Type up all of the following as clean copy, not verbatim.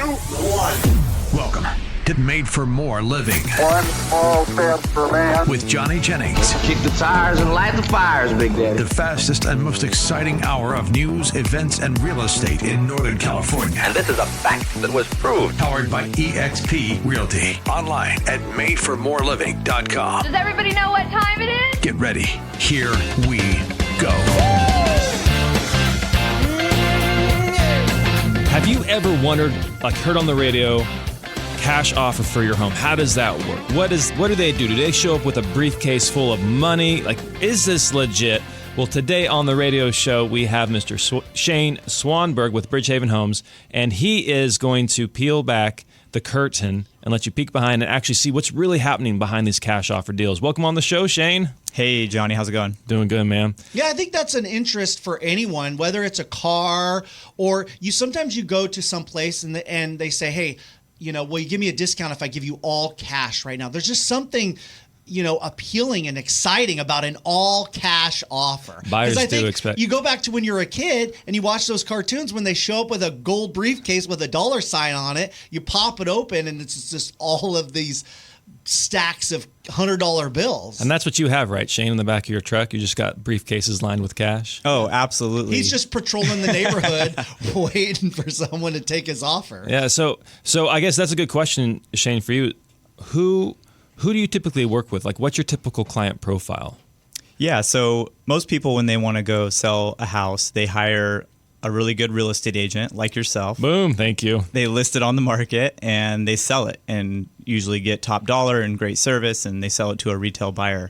1. Welcome to Made for More Living. One small step for man. With Johnny Jennings. Kick the tires and light the fires, Big Daddy. The fastest and most exciting hour of news, events, and real estate in Northern California. And this is a fact that was proved. Powered by eXp Realty. Online at madeformoreliving.com. Does everybody know what time it is? Get ready. Here we go. Have you ever wondered, like heard on the radio, cash offer for your home? How does that work? What do they do? Do they show up with a briefcase full of money? Like, is this legit? Well, today on the radio show, we have Mr. Shane Swanberg with Bridgehaven Homes, and he is going to peel back the curtain and let you peek behind and actually see what's really happening behind these cash offer deals. Welcome on the show, Shane. Hey, Johnny. How's it going? Doing good, man. Yeah, I think that's an interest for anyone, whether it's a car or sometimes you go to some place and they say, hey, will you give me a discount if I give you all cash right now? There's just something, appealing and exciting about an all cash offer. Buyers I do think expect. You go back to when you're a kid and you watch those cartoons when they show up with a gold briefcase with a dollar sign on it. You pop it open and it's just all of these stacks of $100 bills. And that's what you have, right, Shane, in the back of your truck? You just got briefcases lined with cash? Oh, absolutely. He's just patrolling the neighborhood waiting for someone to take his offer. Yeah, so I guess that's a good question, Shane, for you. Who do you typically work with? Like, what's your typical client profile? Yeah, so most people, when they want to go sell a house, they hire a really good real estate agent like yourself. Boom, thank you. They list it on the market and they sell it and usually get top dollar and great service, and they sell it to a retail buyer.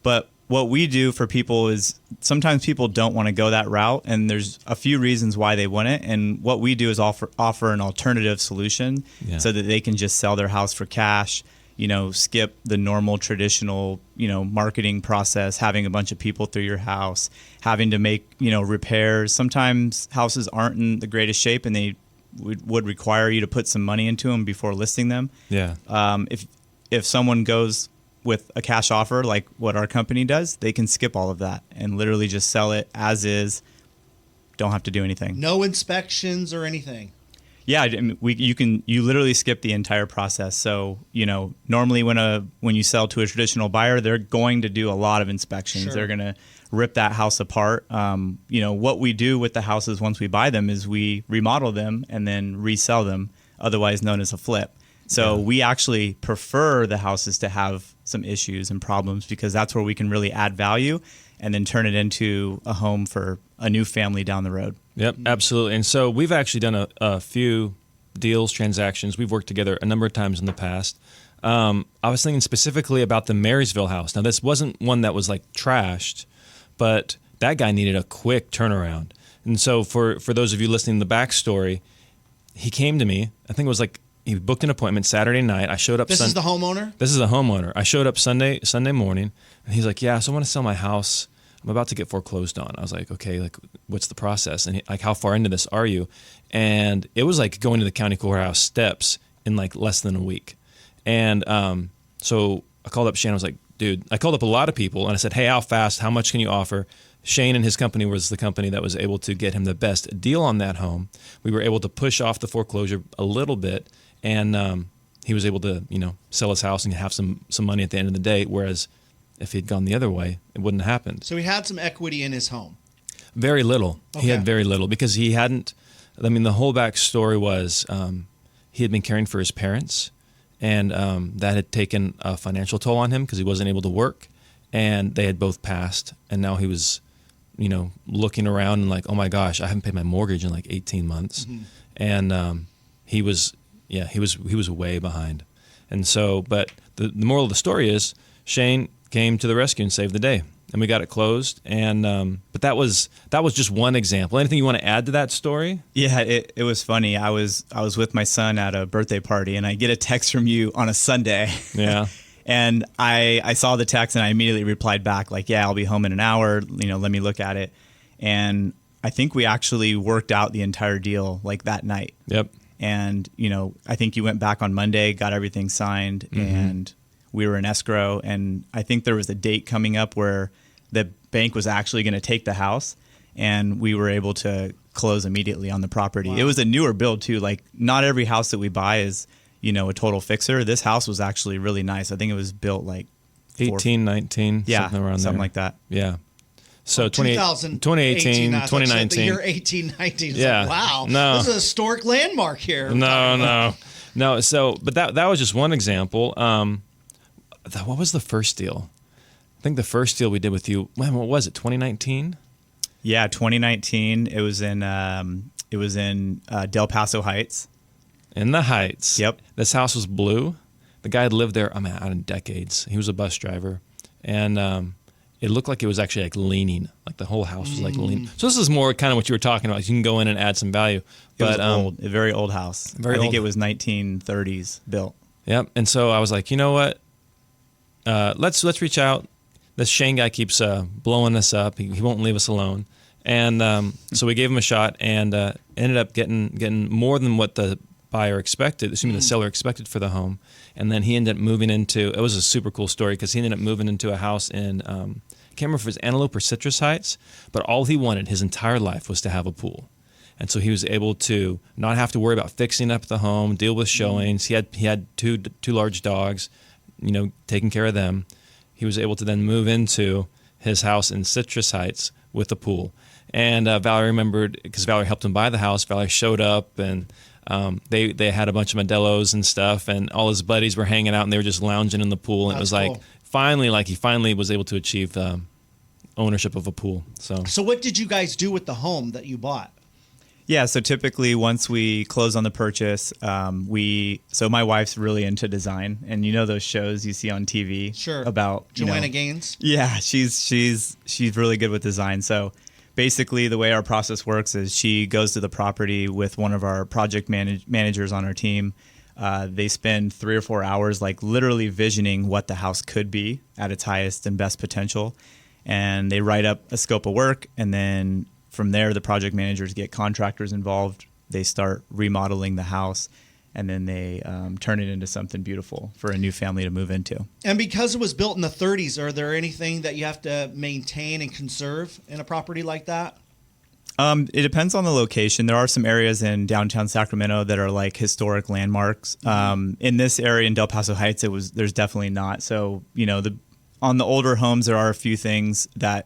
But what we do for people is sometimes people don't want to go that route, and there's a few reasons why they wouldn't. And what we do is offer an alternative solution so that they can just sell their house for cash, skip the normal traditional, marketing process, having a bunch of people through your house, having to make, repairs. Sometimes houses aren't in the greatest shape and they would require you to put some money into them before listing them. Yeah. If someone goes with a cash offer like what our company does, they can skip all of that and literally just sell it as is. Don't have to do anything. No inspections or anything. Yeah, you literally skip the entire process. So, normally when you sell to a traditional buyer, they're going to do a lot of inspections. Sure. They're going to rip that house apart. What we do with the houses once we buy them is we remodel them and then resell them, otherwise known as a flip. So we actually prefer the houses to have some issues and problems because that's where we can really add value and then turn it into a home for a new family down the road. Yep, absolutely. And so we've actually done a few deals, transactions. We've worked together a number of times in the past. I was thinking specifically about the Marysville house. Now, this wasn't one that was like trashed, but that guy needed a quick turnaround. And so for those of you listening to the backstory, he came to me. I think it was like he booked an appointment Saturday night. I showed up. This is the homeowner? This is a homeowner. I showed up Sunday morning, and he's like, yeah, so I want to sell my house. I'm about to get foreclosed on. I was like, okay, like what's the process? And how far into this are you? And it was like going to the county courthouse steps in like less than a week. And so I called up Shane. I was like, dude, I called up a lot of people and I said, hey, how fast, how much can you offer? Shane and his company was the company that was able to get him the best deal on that home. We were able to push off the foreclosure a little bit, and he was able to, sell his house and have some money at the end of the day, whereas if he'd gone the other way, it wouldn't have happened. So he had some equity in his home. Very little. Okay. He had very little because he hadn't. I mean, the whole backstory was he had been caring for his parents, and that had taken a financial toll on him because he wasn't able to work, and they had both passed. And now he was, looking around and like, oh my gosh, I haven't paid my mortgage in like 18 months, and he was way behind. And so, but the moral of the story is Shane came to the rescue and saved the day, and we got it closed. And but that was just one example. Anything you want to add to that story? Yeah, it was funny. I was with my son at a birthday party, and I get a text from you on a Sunday. Yeah. And I saw the text, and I immediately replied back like, yeah, I'll be home in an hour. Let me look at it. And I think we actually worked out the entire deal like that night. Yep. And I think you went back on Monday, got everything signed, and we were in escrow, and I think there was a date coming up where the bank was actually going to take the house, and we were able to close immediately on the property. Wow. It was a newer build too. Like not every house that we buy is, a total fixer. This house was actually really nice. I think it was built like 18, 19, something around something there. like that. Yeah. So 2018, 2019. The year 1819. Yeah. Like, wow. No. This is a historic landmark here. No. So, but that was just one example. What was the first deal? I think the first deal we did with you, what was it, 2019? Yeah, 2019. It was in Del Paso Heights. In the Heights. Yep. This house was blue. The guy had lived there, out in decades. He was a bus driver. And it looked like it was actually like leaning. Like the whole house was like leaning. So this is more kind of what you were talking about. You can go in and add some value. But it was old, a very old house. I think it was 1930s built. Yep. And so I was like, you know what? Let's reach out. This Shane guy keeps blowing us up. He won't leave us alone. And so we gave him a shot and ended up getting more than what the buyer expected, the seller expected for the home. And then he ended up moving into, it was a super cool story because he ended up moving into a house in, I can't remember if it was Antelope or Citrus Heights, but all he wanted his entire life was to have a pool. And so he was able to not have to worry about fixing up the home, deal with showings. He had two large dogs, taking care of them. He was able to then move into his house in Citrus Heights with a pool. And Valerie remembered, because Valerie helped him buy the house, Valerie showed up and they had a bunch of Modelos and stuff, and all his buddies were hanging out and they were just lounging in the pool. And it was cool. He finally was able to achieve ownership of a pool. So what did you guys do with the home that you bought? Yeah, so typically once we close on the purchase, so my wife's really into design, and those shows you see on TV, sure, about Joanna Gaines. Yeah, she's really good with design. So basically, the way our process works is she goes to the property with one of our project managers on our team. They spend 3 or 4 hours, like literally visioning what the house could be at its highest and best potential, and they write up a scope of work, and then from there, the project managers get contractors involved. They start remodeling the house, and then they turn it into something beautiful for a new family to move into. And because it was built in the 30s, are there anything that you have to maintain and conserve in a property like that? It depends on the location. There are some areas in downtown Sacramento that are like historic landmarks. In this area in Del Paso Heights, there's definitely not. So on the older homes, there are a few things that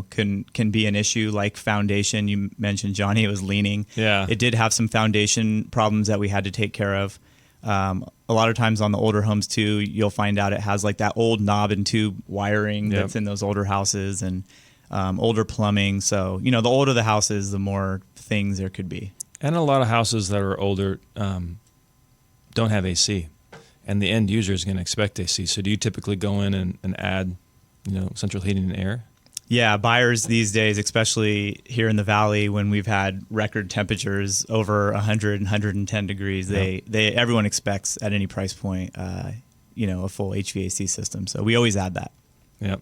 can be an issue, like foundation. You mentioned, Johnny, it was leaning. Yeah. It did have some foundation problems that we had to take care of. A lot of times on the older homes too, you'll find out it has like that old knob and tube wiring that's in those older houses, and older plumbing. So, the older the house is, the more things there could be. And a lot of houses that are older don't have AC, and the end user is going to expect AC. So do you typically go in and add, central heating and air? Yeah, buyers these days, especially here in the Valley, when we've had record temperatures over 100 and 110 degrees, everyone expects at any price point, a full HVAC system. So we always add that. Yep.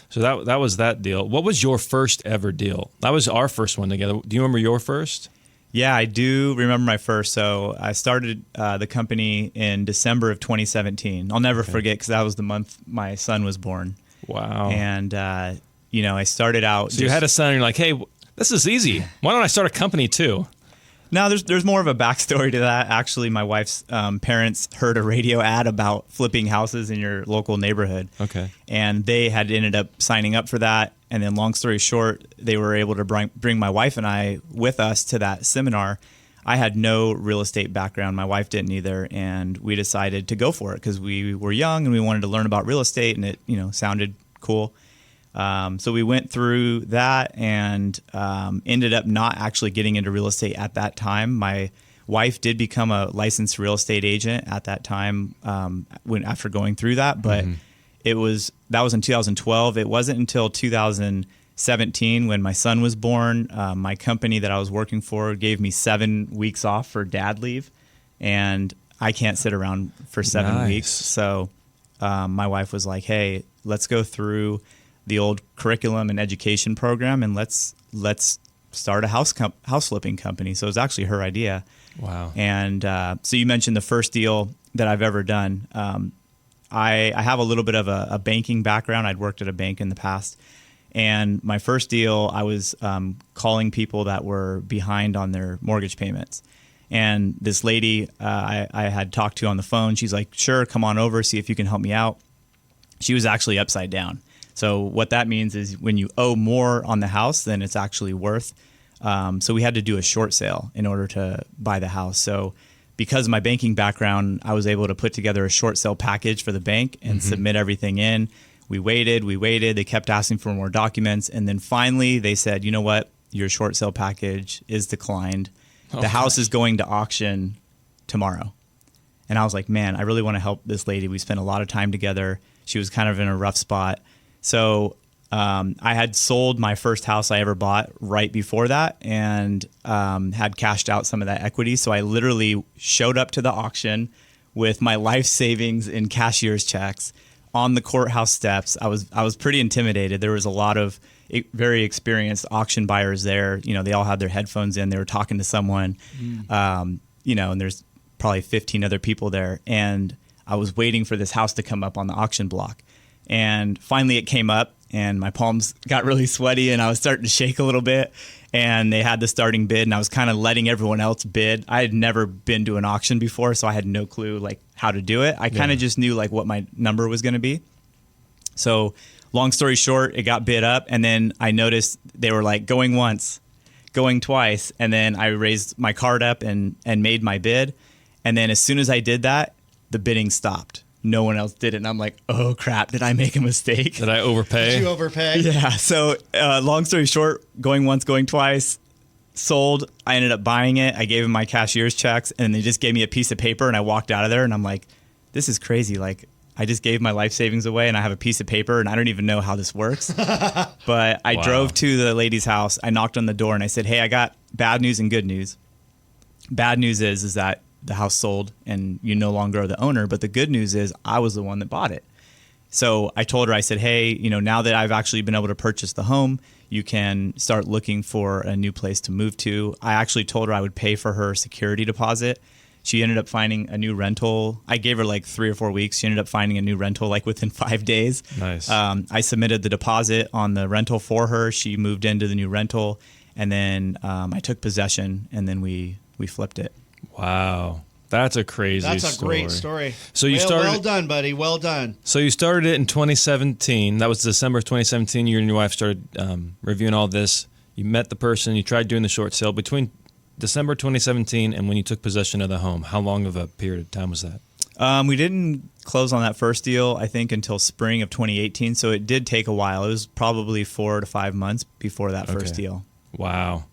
So that was that deal. What was your first ever deal? That was our first one together. Do you remember your first? Yeah, I do remember my first. So I started the company in December of 2017. I'll never forget, because that was the month my son was born. Wow. And I started out. So you had a son, and you're like, hey, this is easy. Why don't I start a company too? No, there's more of a backstory to that. Actually, my wife's parents heard a radio ad about flipping houses in your local neighborhood. Okay. And they had ended up signing up for that. And then, long story short, they were able to bring my wife and I with us to that seminar. I had no real estate background. My wife didn't either. And we decided to go for it because we were young and we wanted to learn about real estate, and it sounded cool. So we went through that and ended up not actually getting into real estate at that time. My wife did become a licensed real estate agent at that time after going through that, but that was in 2012. It wasn't until 2017 when my son was born. My company that I was working for gave me 7 weeks off for dad leave, and I can't sit around for 7 weeks. So my wife was like, hey, let's go through the old curriculum and education program, and let's start a house flipping company. So it was actually her idea. Wow. And so you mentioned the first deal that I've ever done. I have a little bit of a banking background. I'd worked at a bank in the past, And my first deal, I was calling people that were behind on their mortgage payments. And this lady I had talked to on the phone, she's like, sure, come on over, see if you can help me out. She was actually upside down. So what that means is when you owe more on the house than it's actually worth. So we had to do a short sale in order to buy the house. So because of my banking background, I was able to put together a short sale package for the bank and submit everything in. We waited. They kept asking for more documents. And then finally they said, you know what? Your short sale package is declined. The house is going to auction tomorrow. And I was like, man, I really want to help this lady. We spent a lot of time together. She was kind of in a rough spot. So I had sold my first house I ever bought right before that and had cashed out some of that equity. So I literally showed up to the auction with my life savings in cashier's checks on the courthouse steps. I was pretty intimidated. There was a lot of very experienced auction buyers there. You know, they all had their headphones in. They were talking to someone, you know, and there's probably 15 other people there. And I was waiting for this house to come up on the auction block. And finally it came up and my palms got really sweaty and I was starting to shake a little bit. And they had the starting bid and I was kind of letting everyone else bid. I had never been to an auction before, so I had no clue like how to do it. I kind of just knew like what my number was going to be. So long story short, it got bid up and then I noticed they were like going once, going twice. And then I raised my card up and made my bid. And then as soon as I did that, the bidding stopped. No one else did it. And I'm like, oh, crap. Did I make a mistake? Did I overpay? Did you overpay? Yeah. So long story short, going once, going twice, sold. I ended up buying it. I gave them my cashier's checks and they just gave me a piece of paper and I walked out of there and I'm like, this is crazy. Like I just gave my life savings away and I have a piece of paper and I don't even know how this works. But I drove to the lady's house. I knocked on the door and I said, hey, I got bad news and good news. Bad news is that the house sold and you no longer are the owner. But the good news is I was the one that bought it. So I told her, I said, hey, you know, now that I've actually been able to purchase the home, you can start looking for a new place to move to. I actually told her I would pay for her security deposit. She ended up finding a new rental. I gave her like 3 or 4 weeks. She ended up finding a new rental like within 5 days. Nice. I submitted the deposit on the rental for her. She moved into the new rental. And then I took possession and then we flipped it. Wow. That's a crazy story. That's a great story. So you started. Well done, buddy. Well done. So you started it in 2017. That was December of 2017. You and your wife started reviewing all this. You met the person. You tried doing the short sale. Between December 2017 and when you took possession of the home, how long of a period of time was that? We didn't close on that first deal, I think, until spring of 2018. So it did take a while. It was probably 4 to 5 months before that first deal. Wow.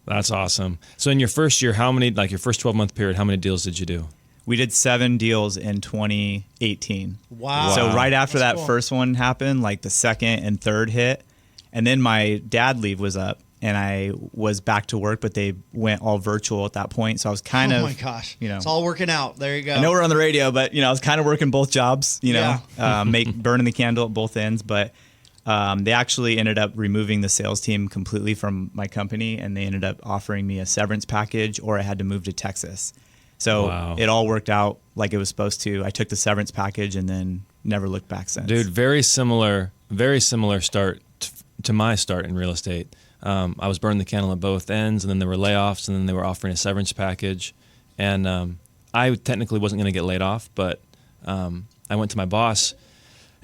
That's awesome. So in your first year, how many, like your first 12-month period, how many deals did you do? We did 7 deals in 2018. Wow. So right after That's that cool. first one happened, like the second and third hit. And then my dad leave was up and I was back to work, but they went all virtual at that point. So I was kind of, oh my gosh, you know, it's all working out. There you go. I know we're on the radio, but you know, I was kind of working both jobs, you know, burning the candle at both ends. But they actually ended up removing the sales team completely from my company, and they ended up offering me a severance package, or I had to move to Texas. So it all worked out like it was supposed to. I took the severance package and then never looked back since. Dude, very similar start to my start in real estate. I was burning the candle at both ends, and then there were layoffs, and then they were offering a severance package. And I technically wasn't going to get laid off, but I went to my boss,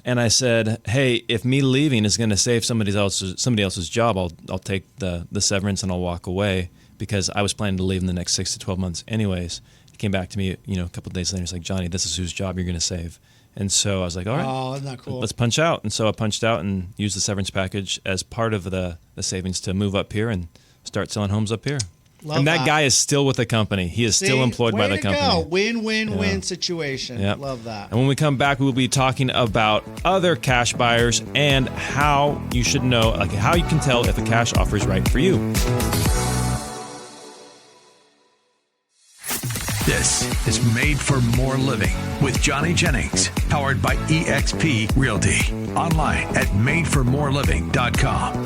and I said, hey, if me leaving is going to save somebody else's job, I'll take the severance and I'll walk away, because I was planning to leave in the next 6 to 12 months anyways. He came back to me, a couple of days later. He's like, Johnny, this is whose job you're going to save. And so I was like, all right, oh, isn't that cool? Let's punch out. And so I punched out and used the severance package as part of the savings to move up here and start selling homes up here. Love and that that. guy is still with the company. He is still employed by the company. Go. Win-win-win situation. Yep. Love that. And when we come back, we will be talking about other cash buyers and how you should know, like how you can tell if a cash offer is right for you. This is Made for More Living with Johnny Jennings, powered by eXp Realty. Online at madeformoreliving.com.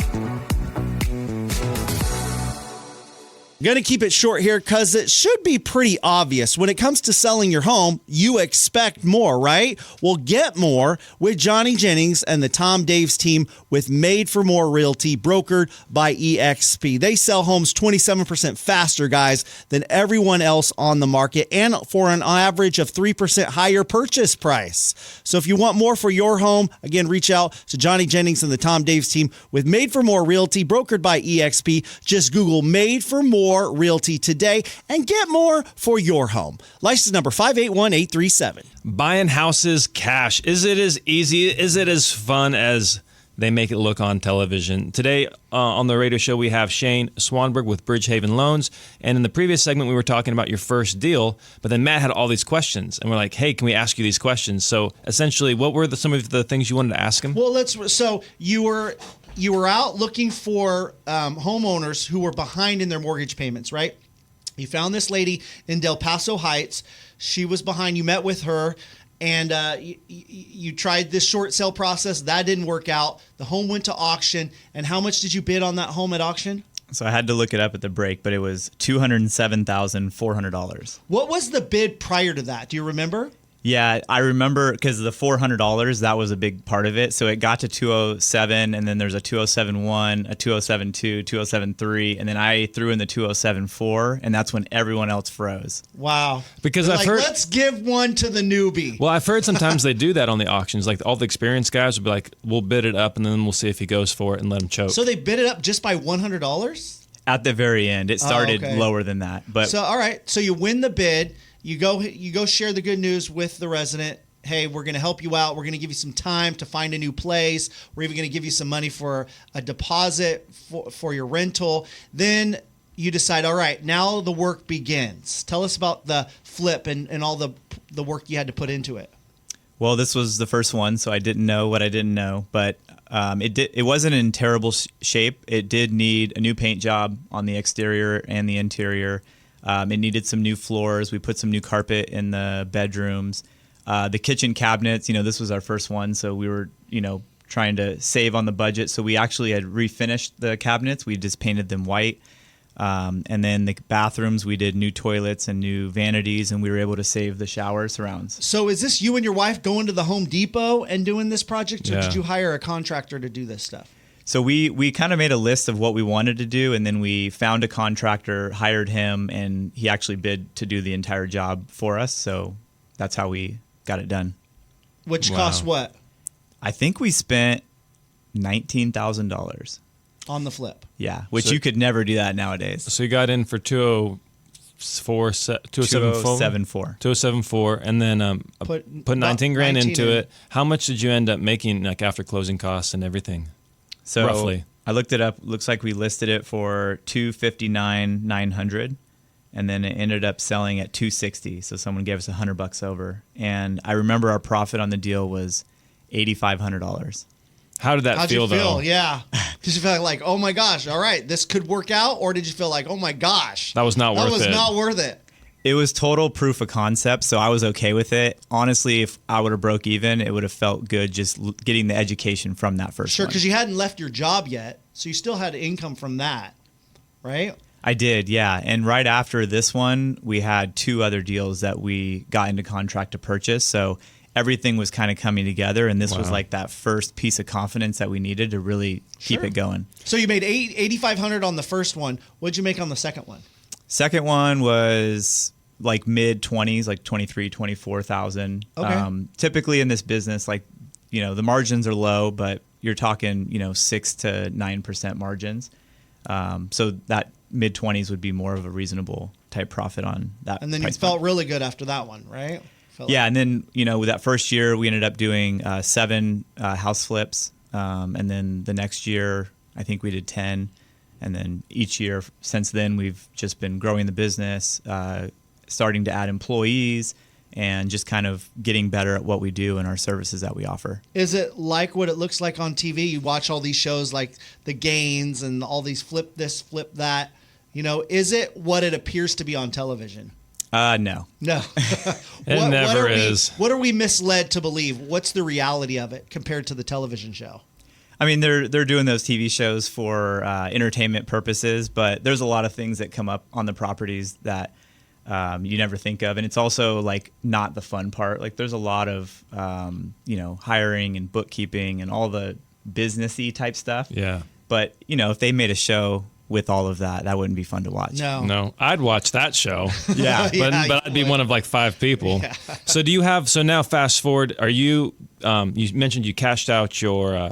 Going to keep it short here because it should be pretty obvious. When it comes to selling your home, you expect more, right? Well, get more with Johnny Jennings and the Tom Daves team with Made for More Realty, brokered by EXP. They sell homes 27% faster, guys, than everyone else on the market, and for an average of 3% higher purchase price. So if you want more for your home, again, reach out to Johnny Jennings and the Tom Daves team with Made for More Realty, brokered by EXP. Just Google Made for More Realty today and get more for your home. License number 581837. Buying houses cash. Is it as easy? Is it as fun as they make it look on television? Today on the radio show, we have Shane Swanberg with Bridgehaven Loans. And in the previous segment, we were talking about your first deal, but then Matt had all these questions. And we're like, hey, can we ask you these questions? So essentially, what were some of the things you wanted to ask him? Well, so you were out looking for homeowners who were behind in their mortgage payments, right? You found this lady in Del Paso Heights. She was behind. You met with her, and you tried this short sale process. That didn't work out. The home went to auction. And how much did you bid on that home at auction? So I had to look it up at the break, but it was $207,400. What was the bid prior to that? Do you remember? Yeah, I remember because the $400, that was a big part of it. So it got to 207, and then there's a 207.1, a 207.2, 207.3, and then I threw in the 207.4, and that's when everyone else froze. Wow. Because I've heard, let's give one to the newbie. Well, I've heard sometimes they do that on the auctions. Like all the experienced guys will be like, we'll bid it up, and then we'll see if he goes for it and let him choke. So they bid it up just by $100? At the very end. It started lower than that. But so, all right. So you win the bid. You go share the good news with the resident. Hey, we're going to help you out. We're going to give you some time to find a new place. We're even going to give you some money for a deposit for your rental. Then you decide, all right, now the work begins. Tell us about the flip and all the work you had to put into it. Well, this was the first one, so I didn't know what I didn't know. But it wasn't in terrible shape. It did need a new paint job on the exterior and the interior. It needed some new floors. We put some new carpet in the bedrooms. The kitchen cabinets, this was our first one, so we were, trying to save on the budget. So we actually had refinished the cabinets. We just painted them white. And then the bathrooms, we did new toilets and new vanities, and we were able to save the shower surrounds. So is this you and your wife going to the Home Depot and doing this project, or did you hire a contractor to do this stuff? So we kind of made a list of what we wanted to do, and then we found a contractor, hired him, and he actually bid to do the entire job for us. So that's how we got it done. Which cost what? I think we spent $19,000. On the flip. Yeah, which you could never do that nowadays. So you got in for 207.4, and then put 19 grand into it. How much did you end up making, like after closing costs and everything? So roughly, I looked it up. Looks like we listed it for $259,900, and then it ended up selling at $260. So someone gave us $100 over, and I remember our profit on the deal was $8,500. How did that How'd feel, you feel? though? Yeah. Did you feel like, oh my gosh, all right, this could work out? Or did you feel like, oh my gosh, that was not worth it? That was not worth it. It was total proof of concept, so I was okay with it. Honestly, if I would have broke even, it would have felt good just getting the education from that first one. Sure, because you hadn't left your job yet, so you still had income from that, right? I did, yeah. And right after this one, we had 2 other deals that we got into contract to purchase. So everything was kind of coming together, and this was like that first piece of confidence that we needed to really keep it going. So you made $8,500 on the first one. What'd you make on the second one? Second one was like mid-20s, like 23, 24,000. Okay. Typically in this business, like, the margins are low, but you're talking, 6 to 9% margins. So that mid-20s would be more of a reasonable type profit on that. And then you felt really good after that one, right? Yeah, and then, with that first year, we ended up doing 7 house flips. And then the next year, I think we did 10. And then each year since then, we've just been growing the business, starting to add employees, and just kind of getting better at what we do and our services that we offer. Is it like what it looks like on TV? You watch all these shows like The Gains and all these flip this, flip that. Is it what it appears to be on television? No. It never is. What are we misled to believe? What's the reality of it compared to the television show? I mean, they're doing those TV shows for entertainment purposes, but there's a lot of things that come up on the properties that you never think of, and it's also like not the fun part. Like there's a lot of hiring and bookkeeping and all the businessy type stuff. Yeah. But if they made a show with all of that, that wouldn't be fun to watch. No, I'd watch that show. Yeah, but I'd be one of like 5 people. Yeah. So so now fast forward, are you mentioned you cashed out your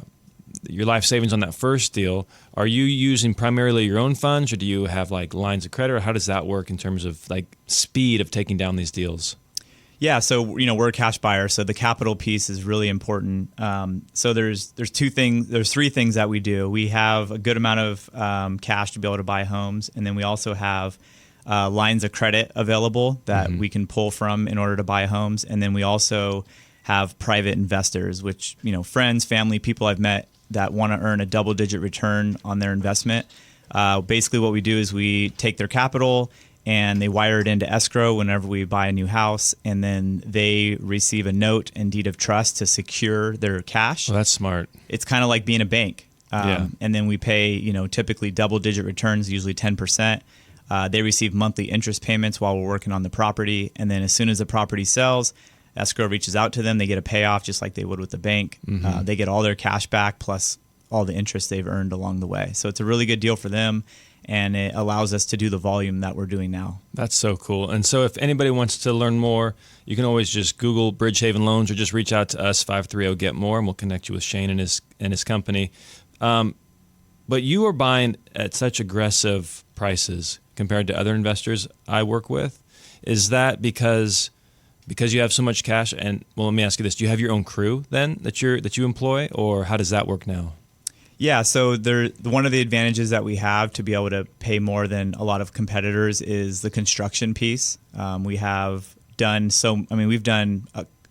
life savings on that first deal. Are you using primarily your own funds, or do you have like lines of credit, or how does that work in terms of like speed of taking down these deals? Yeah, so we're a cash buyer, so the capital piece is really important. So there's 3 things that we do. We have a good amount of cash to be able to buy homes, and then we also have lines of credit available that we can pull from in order to buy homes, and then we also have private investors, which friends, family, people I've met that want to earn a double-digit return on their investment. Basically, what we do is we take their capital and they wire it into escrow whenever we buy a new house, and then they receive a note and deed of trust to secure their cash. Well, that's smart. It's kind of like being a bank. Yeah. And then we pay, typically double-digit returns, usually 10%. They receive monthly interest payments while we're working on the property, and then as soon as the property sells, escrow reaches out to them. They get a payoff just like they would with the bank. They get all their cash back plus all the interest they've earned along the way. So it's a really good deal for them, and it allows us to do the volume that we're doing now. That's so cool. And so if anybody wants to learn more, you can always just Google Bridgehaven Loans or just reach out to us, 530-GET-MORE, and we'll connect you with Shane and his company. But you are buying at such aggressive prices compared to other investors I work with. Is that because you have so much cash? And well, let me ask you this: do you have your own crew then that you employ, or how does that work now? Yeah, so one of the advantages that we have to be able to pay more than a lot of competitors is the construction piece. We've done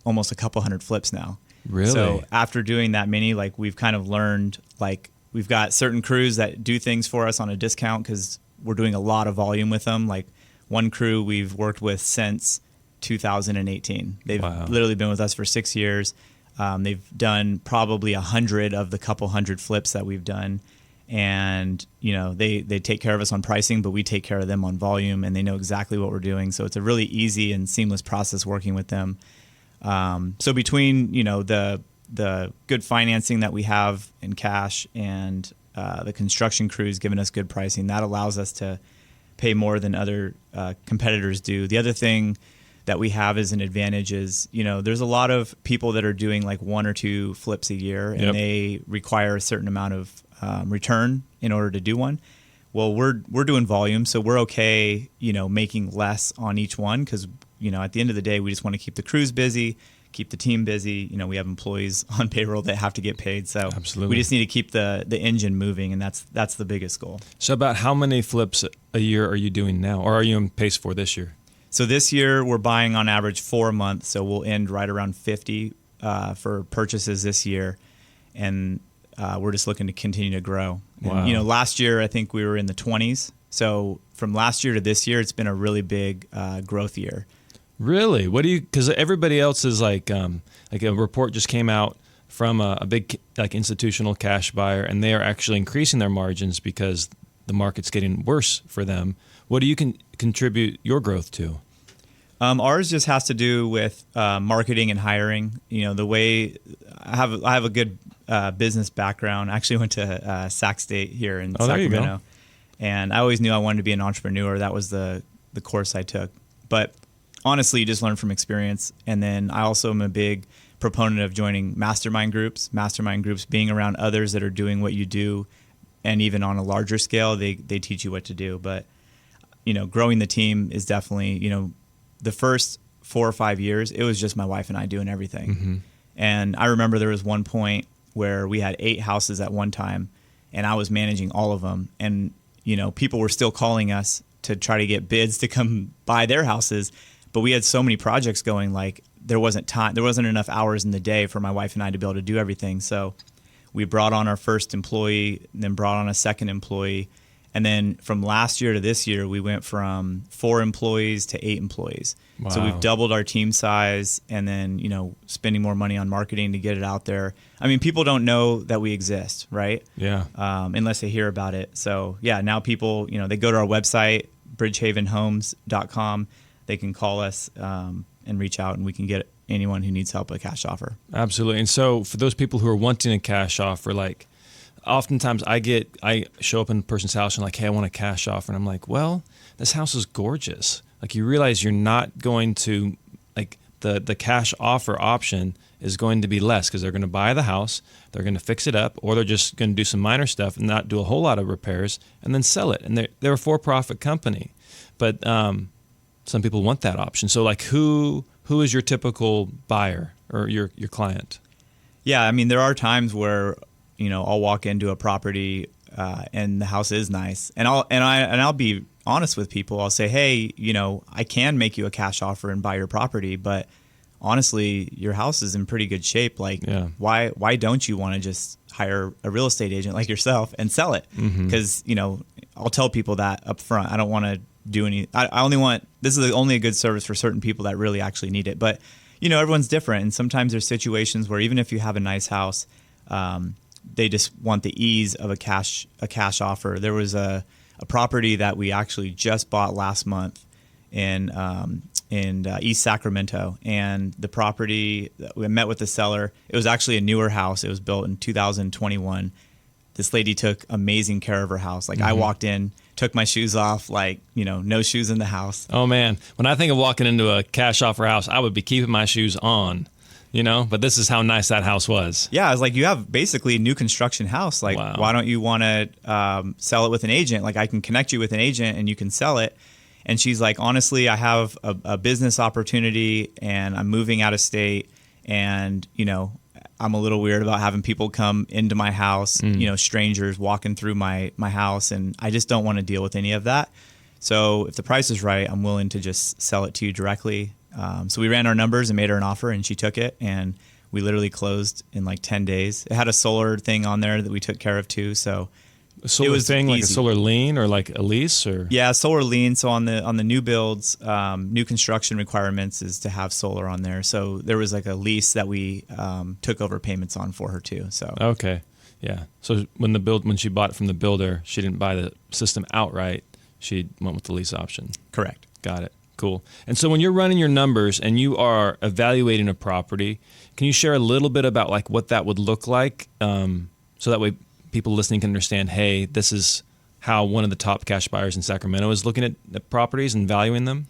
almost a couple hundred flips now. Really? So after doing that many, we've kind of learned, we've got certain crews that do things for us on a discount because we're doing a lot of volume with them. Like one crew we've worked with since 2018. They've literally been with us for 6 years. They've done probably 100 of the couple hundred flips that we've done. And, they take care of us on pricing, but we take care of them on volume, and they know exactly what we're doing. So it's a really easy and seamless process working with them. So between, the good financing that we have in cash and the construction crews giving us good pricing, that allows us to pay more than other competitors do. The other thing that we have as an advantage is, there's a lot of people that are doing 1 or 2 flips a year, and they require a certain amount of return in order to do one. Well, we're doing volume, so we're okay, making less on each one because, at the end of the day, we just want to keep the crews busy, keep the team busy. We have employees on payroll that have to get paid, so Absolutely. We just need to keep the engine moving, and that's the biggest goal. So about how many flips a year are you doing now, or are you on pace for this year? So this year we're buying on average 4 a month, so we'll end right around 50 for purchases this year, and we're just looking to continue to grow. Wow. And, last year I think we were in the 20s, so from last year to this year it's been a really big growth year. Really? What do you? Because everybody else is like a report just came out from a big institutional cash buyer, and they are actually increasing their margins because the market's getting worse for them. What do you contribute your growth to? Ours just has to do with marketing and hiring. The way I have a good business background. I actually went to Sac State here in Sacramento, there you go. And I always knew I wanted to be an entrepreneur. That was the course I took. But honestly, you just learn from experience. And then I also am a big proponent of joining mastermind groups. Mastermind groups, being around others that are doing what you do, and even on a larger scale, they teach you what to do. But growing the team is definitely, the first 4 or 5 years, it was just my wife and I doing everything. Mm-hmm. And I remember there was one point where we had 8 houses at one time, and I was managing all of them. And, people were still calling us to try to get bids to come buy their houses. But we had so many projects going, there wasn't enough hours in the day for my wife and I to be able to do everything. So we brought on our first employee, then brought on a second employee. And then from last year to this year, we went from 4 employees to 8 employees. Wow. So we've doubled our team size, and then, spending more money on marketing to get it out there. I mean, people don't know that we exist, right? Yeah. Unless they hear about it. So yeah, now people, they go to our website, bridgehavenhomes.com. They can call us and reach out, and we can get anyone who needs help with a cash offer. Absolutely. And so for those people who are wanting a cash offer, like oftentimes I show up in a person's house and like, hey, I want a cash offer. And I'm like, well, this house is gorgeous. Like you realize you're not going to, like the cash offer option is going to be less because they're going to buy the house, they're going to fix it up, or they're just going to do some minor stuff and not do a whole lot of repairs and then sell it. And they're a for-profit company. But some people want that option. So like who is your typical buyer or your client? Yeah, I mean, there are times where, I'll walk into a property and the house is nice. And I'll be honest with people. I'll say, hey, I can make you a cash offer and buy your property, but honestly, your house is in pretty good shape. Like, why don't you want to just hire a real estate agent like yourself and sell it? Because, I'll tell people that up front. I don't want to do any, this is only a good service for certain people that really actually need it. But, everyone's different. And sometimes there's situations where even if you have a nice house, they just want the ease of a cash offer. There was a property that we actually just bought last month in East Sacramento, and the property, we met with the seller. It was actually a newer house. It was built in 2021. This lady took amazing care of her house. Like I walked in, took my shoes off, like, no shoes in the house. Oh man, when I think of walking into a cash offer house, I would be keeping my shoes on. But this is how nice that house was. Yeah, it's like you have basically a new construction house. Like, wow. Why don't you want to sell it with an agent? Like, I can connect you with an agent and you can sell it. And she's like, honestly, I have a business opportunity and I'm moving out of state. And, I'm a little weird about having people come into my house, strangers walking through my house. And I just don't want to deal with any of that. So if the price is right, I'm willing to just sell it to you directly. So we ran our numbers and made her an offer, and she took it, and we literally closed in like 10 days. It had a solar thing on there that we took care of too. So a solar it was thing, easy. like a solar lien or like a lease, or yeah, solar lien. So on the new builds, new construction requirements is to have solar on there. So there was like a lease that we took over payments on for her too. So okay, yeah. So when she bought it from the builder, she didn't buy the system outright. She went with the lease option. Correct. Got it. Cool. And so when you're running your numbers and you are evaluating a property, can you share a little bit about like what that would look like, so that way people listening can understand, hey, this is how one of the top cash buyers in Sacramento is looking at properties and valuing them?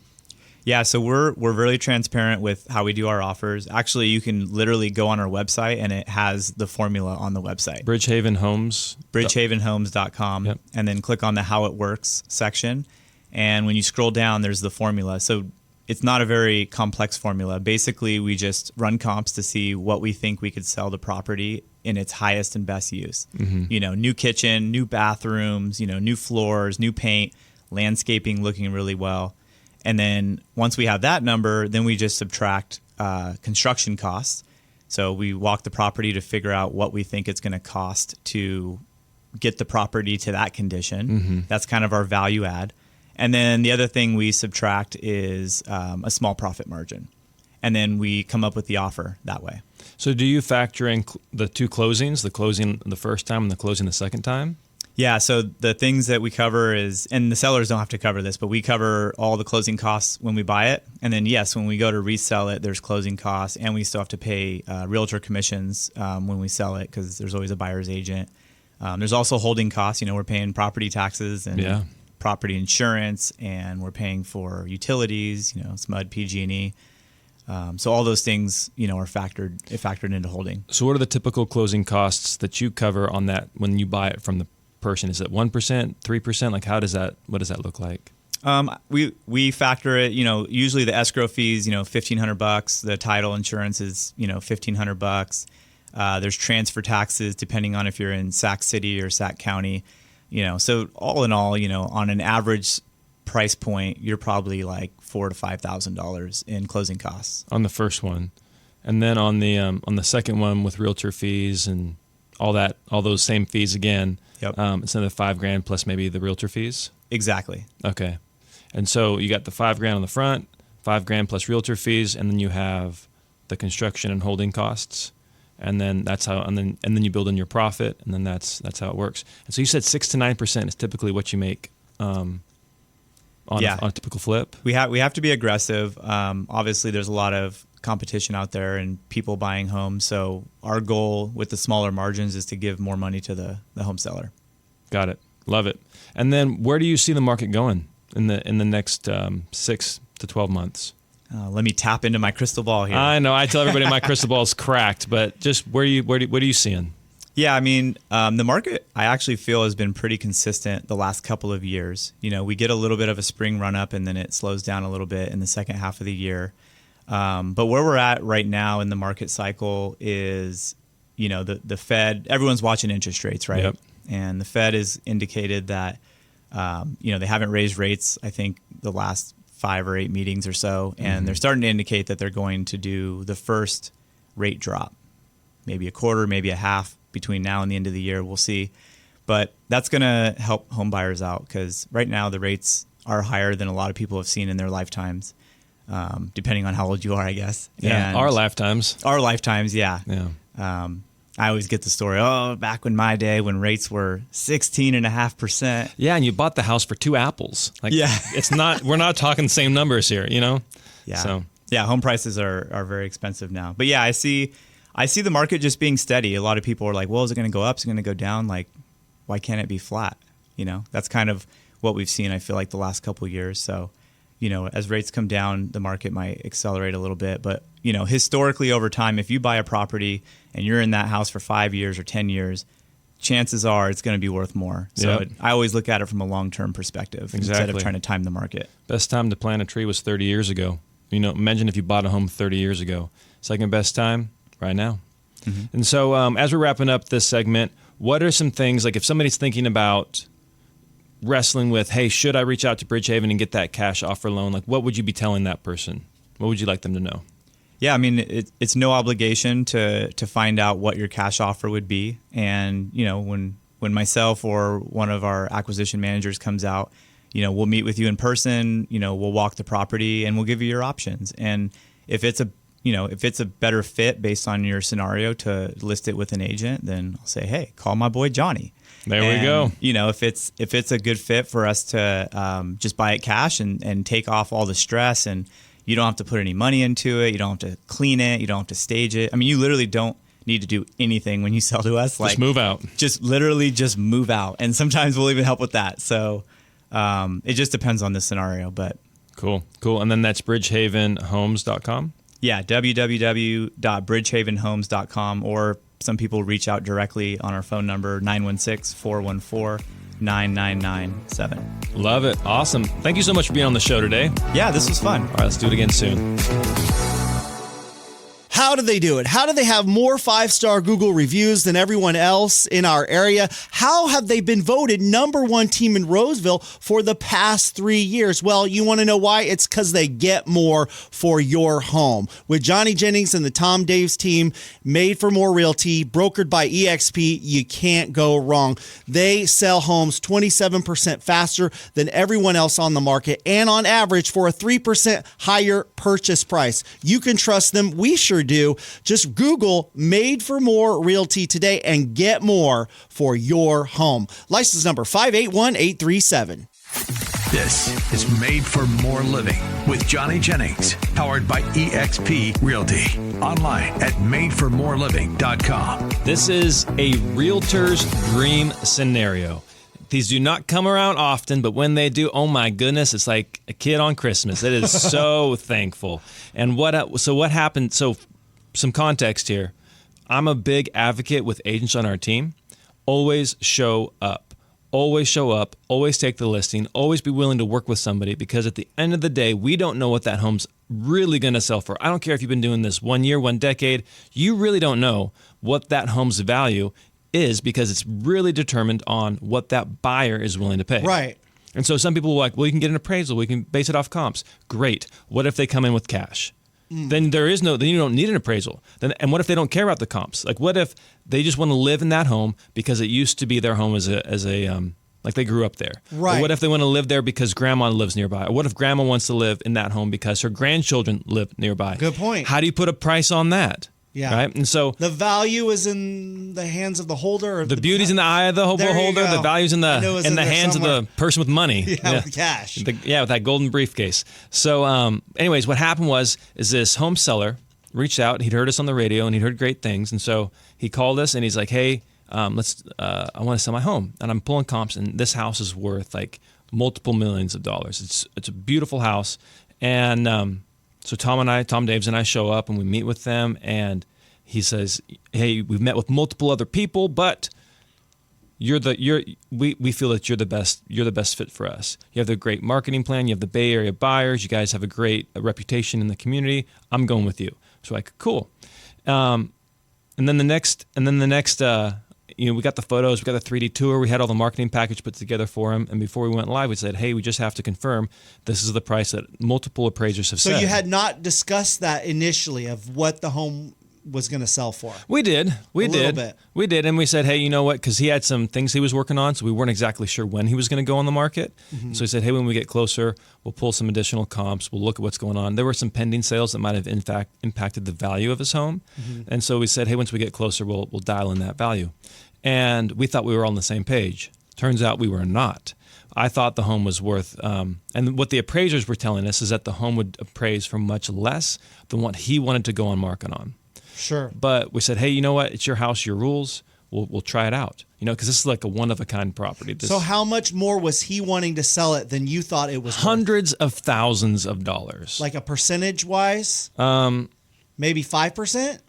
Yeah, so we're really transparent with how we do our offers. Actually, you can literally go on our website and it has the formula on the website. bridgehavenhomes.com. Yep. And then click on the How It Works section. And when you scroll down, there's the formula. So it's not a very complex formula. Basically, we just run comps to see what we think we could sell the property in its highest and best use. New kitchen, new bathrooms, new floors, new paint, landscaping looking really well. And then once we have that number, then we just subtract construction costs. So we walk the property to figure out what we think it's going to cost to get the property to that condition. That's kind of our value add. And then the other thing we subtract is a small profit margin. And then we come up with the offer that way. So do you factor in the two closings, the closing the first time and the closing the second time? Yeah, so the things that we cover is, and the sellers don't have to cover this, but we cover all the closing costs when we buy it. And then, yes, when we go to resell it, there's closing costs, and we still have to pay realtor commissions when we sell it because there's always a buyer's agent. There's also holding costs. We're paying property taxes and property insurance, and we're paying for utilities, SMUD, PG&E. So all those things, are factored into holding. So what are the typical closing costs that you cover on that when you buy it from the person? Is it 1%, 3%? Like what does that look like? We factor it, usually the escrow fees, $1,500. The title insurance is, $1,500. There's transfer taxes depending on if you're in Sac City or Sac County, so all in all, on an average price point, you're probably like $4,000 to $5,000 in closing costs on the first one. And then on the second one with realtor fees and all those same fees again. Yep. It's another $5,000 plus maybe the realtor fees. Exactly. Okay. And so you got the $5,000 on the front, $5,000 plus realtor fees, and then you have the construction and holding costs. And then that's how, and then you build in your profit, and then that's how it works. And so you said 6 to 9% is typically what you make on a typical flip. We have to be aggressive. Obviously, there's a lot of competition out there and people buying homes. So our goal with the smaller margins is to give more money to the home seller. Got it. Love it. And then where do you see the market going in the next 6 to 12 months? Let me tap into my crystal ball here. I know. I tell everybody my crystal ball is cracked, but just what are you seeing? Yeah, I mean, the market, I actually feel, has been pretty consistent the last couple of years. You know, we get a little bit of a spring run up and then it slows down a little bit in the second half of the year. But where we're at right now in the market cycle is, you know, the Fed, everyone's watching interest rates, right? Yep. And the Fed has indicated that, you know, they haven't raised rates, I think, the last 5 or 8 meetings or so. And they're starting to indicate that they're going to do the first rate drop, maybe a quarter, maybe a half between now and the end of the year. We'll see. But that's going to help home buyers out because right now the rates are higher than a lot of people have seen in their lifetimes, depending on how old you are, I guess. Yeah, and our lifetimes. Our lifetimes, yeah. Yeah. I always get the story, back in my day when rates were 16.5%. Yeah, and you bought the house for 2 apples. Like, Yeah. we're not talking the same numbers here, you know? Yeah. So. Yeah, home prices are very expensive now. But yeah, I see the market just being steady. A lot of people are like, well, is it going to go up? Is it going to go down? Like, why can't it be flat? You know, that's kind of what we've seen, I feel like, the last couple of years. So, you know, as rates come down, the market might accelerate a little bit. But, you know, historically over time, if you buy a property and you're in that house for 5 years or 10 years, chances are it's going to be worth more. So Yep. I always look at it from a long-term perspective instead of trying to time the market. Best time to plant a tree was 30 years ago. You know, imagine if you bought a home 30 years ago. Second best time, right now. Mm-hmm. And so as we're wrapping up this segment, what are some things, like if somebody's thinking about wrestling with, hey, should I reach out to Bridgehaven and get that cash offer loan? Like, what would you be telling that person? What would you like them to know? Yeah, I mean, it's no obligation to find out what your cash offer would be. And, you know, when myself or one of our acquisition managers comes out, you know, we'll meet with you in person, you know, we'll walk the property and we'll give you your options. And if it's a better fit based on your scenario to list it with an agent, then I'll say, hey, call my boy Johnny. There we go. You know, if it's a good fit for us to just buy it cash and take off all the stress, and you don't have to put any money into it, you don't have to clean it, you don't have to stage it. I mean, you literally don't need to do anything when you sell to us. Just move out. Just literally just move out. And sometimes we'll even help with that. So it just depends on the scenario. But Cool. And then that's bridgehavenhomes.com? Yeah, www.bridgehavenhomes.com, or some people reach out directly on our phone number, 916-414-9997. Love it. Awesome. Thank you so much for being on the show today. Yeah, this was fun. All right, let's do it again soon. How do they do it? How do they have more 5-star Google reviews than everyone else in our area? How have they been voted #1 team in Roseville for the past 3 years? Well, you want to know why? It's because they get more for your home. With Johnny Jennings and the Tom Daves team, Made for More Realty, brokered by EXP, you can't go wrong. They sell homes 27% faster than everyone else on the market, and on average for a 3% higher purchase price. You can trust them. We sure do. Just Google Made for More Realty today and get more for your home. License number 581837. This is Made for More Living with Johnny Jennings, powered by EXP Realty. Online at madeformoreliving.com. This is a realtor's dream scenario. These do not come around often, but when they do, oh my goodness, it's like a kid on Christmas. It is so thankful. And what happened? So some context here. I'm a big advocate with agents on our team. Always show up. Always show up. Always take the listing. Always be willing to work with somebody, because at the end of the day, we don't know what that home's really going to sell for. I don't care if you've been doing this 1 year, 1 decade. You really don't know what that home's value is, because it's really determined on what that buyer is willing to pay. Right. And so some people are like, well, you can get an appraisal. We can base it off comps. Great. What if they come in with cash? then then you don't need an appraisal. And what if they don't care about the comps? Like, what if they just want to live in that home because it used to be their home as a like they grew up there? Right. Or what if they want to live there because grandma lives nearby? Or what if grandma wants to live in that home because her grandchildren live nearby? Good point. How do you put a price on that? Yeah. Right. And so the value is in the hands of the holder. Or the beauty's in the eye of the holder. go. The value's in the hands somewhere. of the person with money. Yeah, with cash. With that golden briefcase. So, anyways, what happened is this home seller reached out. He'd heard us on the radio and he'd heard great things, and so he called us and he's like, "Hey, I want to sell my home, and I'm pulling comps, and this house is worth like multiple millions of dollars. It's a beautiful house, and so Tom Daves and I show up and we meet with them, and he says, "Hey, we've met with multiple other people, but we feel that you're the best fit for us. You have the great marketing plan. You have the Bay Area buyers. You guys have a great reputation in the community. I'm going with you." So like, cool. And then the next, we got the photos, we got the 3D tour, we had all the marketing package put together for him. And before we went live, we said, "Hey, we just have to confirm this is the price that multiple appraisers have said." So you had not discussed that initially of what the home was going to sell for. We did. Little bit. We did. And we said, "Hey, you know what?" Because he had some things he was working on, so we weren't exactly sure when he was going to go on the market. Mm-hmm. So he said, "Hey, when we get closer, we'll pull some additional comps. We'll look at what's going on." There were some pending sales that might have in fact impacted the value of his home. Mm-hmm. And so we said, "Hey, once we get closer, we'll dial in that value." And we thought we were on the same page. Turns out we were not. I thought the home was worth, and what the appraisers were telling us is that the home would appraise for much less than what he wanted to go on market on. Sure. But we said, "Hey, you know what? It's your house, your rules. We'll try it out." Because this is like a one-of-a-kind property. So how much more was he wanting to sell it than you thought it was Hundreds of thousands of dollars. Like a percentage-wise? Maybe 5%?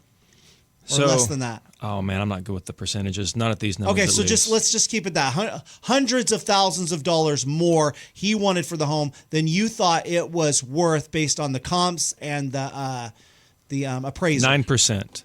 Or less than that? Oh, man, I'm not good with the percentages. Not at these numbers. Okay, so let's just keep it that. Hundreds of thousands of dollars more he wanted for the home than you thought it was worth based on the comps and the appraisal. 9%.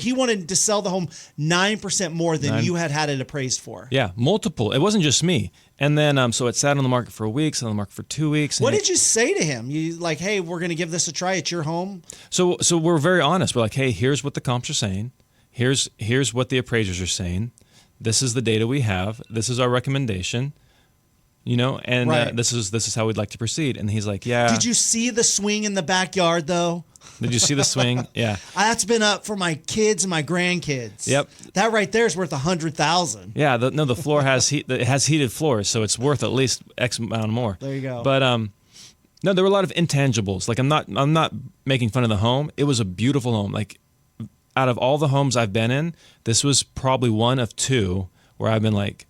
He wanted to sell the home 9% more than you had it appraised for. Yeah, multiple. It wasn't just me. And then so it sat on the market for a week, sat on the market for 2 weeks. What did you say to him? You like, "Hey, we're going to give this a try. It's your home." So we're very honest. We're like, "Hey, here's what the comps are saying. Here's what the appraisers are saying. This is the data we have. This is our recommendation. And right. This is how we'd like to proceed." And he's like, "Yeah." Did you see the swing in the backyard though? Did you see the swing? Yeah. That's been up for my kids and my grandkids. Yep. That right there is worth $100,000. Yeah. The floor has it has heated floors, so it's worth at least X amount more. There you go. But no, there were a lot of intangibles. Like I'm not making fun of the home. It was a beautiful home. Like out of all the homes I've been in, this was probably one of two where I've been like,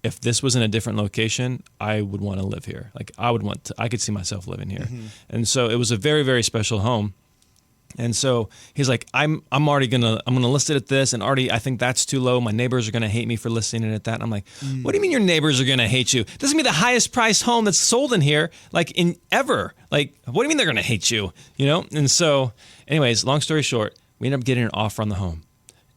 if this was in a different location, I would want to live here. Like I could see myself living here. Mm-hmm. And so it was a very, very special home. And so he's like, I'm gonna list it at this, and already I think that's too low. My neighbors are gonna hate me for listing it at that. And I'm like, What do you mean your neighbors are gonna hate you? This is gonna be the highest priced home that's sold in here, like in ever. Like, what do you mean they're gonna hate you? And so, anyways, long story short, we ended up getting an offer on the home.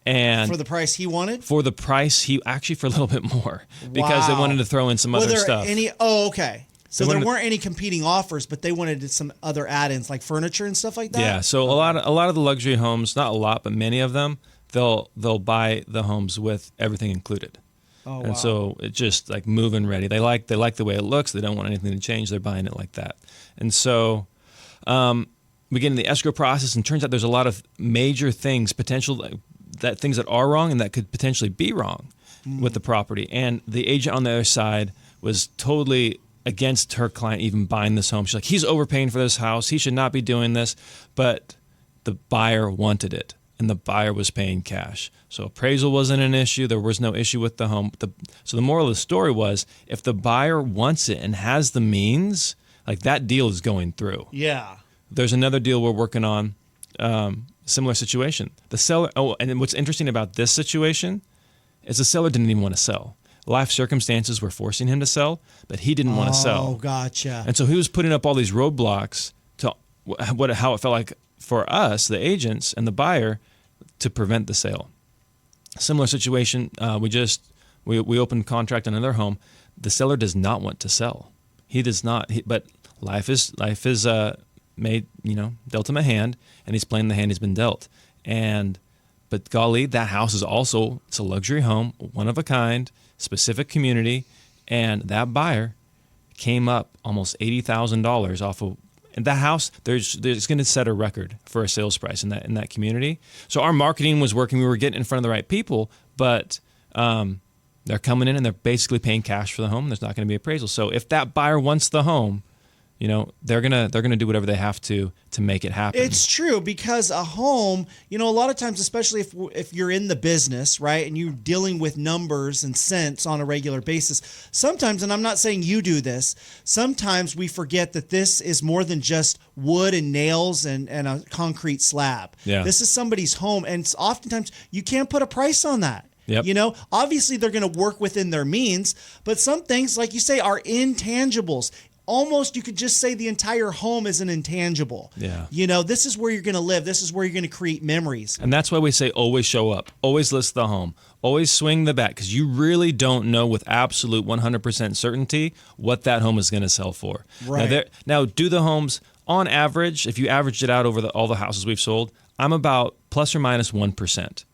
And for the price he wanted? For the price for a little bit more. Because they wanted to throw in some other stuff. Okay. So there weren't any competing offers, but they wanted some other add-ins like furniture and stuff like that? Yeah, so a lot of the luxury homes, not a lot, but many of them, they'll buy the homes with everything included. Oh, wow. And so it's just like move-in ready. They like the way it looks. They don't want anything to change. They're buying it like that. And so we get in the escrow process, and turns out there's a lot of major things, things that are wrong and that could potentially be wrong with the property. And the agent on the other side was totally against her client even buying this home. She's like, "He's overpaying for this house. He should not be doing this." But the buyer wanted it, and the buyer was paying cash. So appraisal wasn't an issue. There was no issue with the home. So the moral of the story was, if the buyer wants it and has the means, like that deal is going through. Yeah. There's another deal we're working on, similar situation. The seller, and what's interesting about this situation is the seller didn't even want to sell. Life circumstances were forcing him to sell, but he didn't want to sell. Oh, gotcha. And so he was putting up all these roadblocks to how it felt like for us, the agents and the buyer, to prevent the sale. Similar situation. We opened contract on another home. The seller does not want to sell. He does not. But life is dealt him a hand, and he's playing the hand he's been dealt. But golly, that house is also, it's a luxury home, one of a kind, specific community, and that buyer came up almost $80,000 off of, and that house. There's going to set a record for a sales price in that community. So our marketing was working. We were getting in front of the right people, but they're coming in and they're basically paying cash for the home. There's not going to be appraisal. So if that buyer wants the home, they're gonna do whatever they have to make it happen. It's true, because a home, a lot of times, especially if you're in the business, right, and you're dealing with numbers and cents on a regular basis, sometimes, and I'm not saying you do this, sometimes we forget that this is more than just wood and nails and a concrete slab. Yeah. This is somebody's home, and oftentimes you can't put a price on that. Yep. Obviously they're going to work within their means, but some things, like you say, are intangibles. Almost, you could just say the entire home is an intangible. Yeah. This is where you're going to live. This is where you're going to create memories. And that's why we say always show up. Always list the home. Always swing the bat, because you really don't know with absolute 100% certainty what that home is going to sell for. Right. Now, do the homes, on average, if you averaged it out over all the houses we've sold, I'm about plus or minus 1%.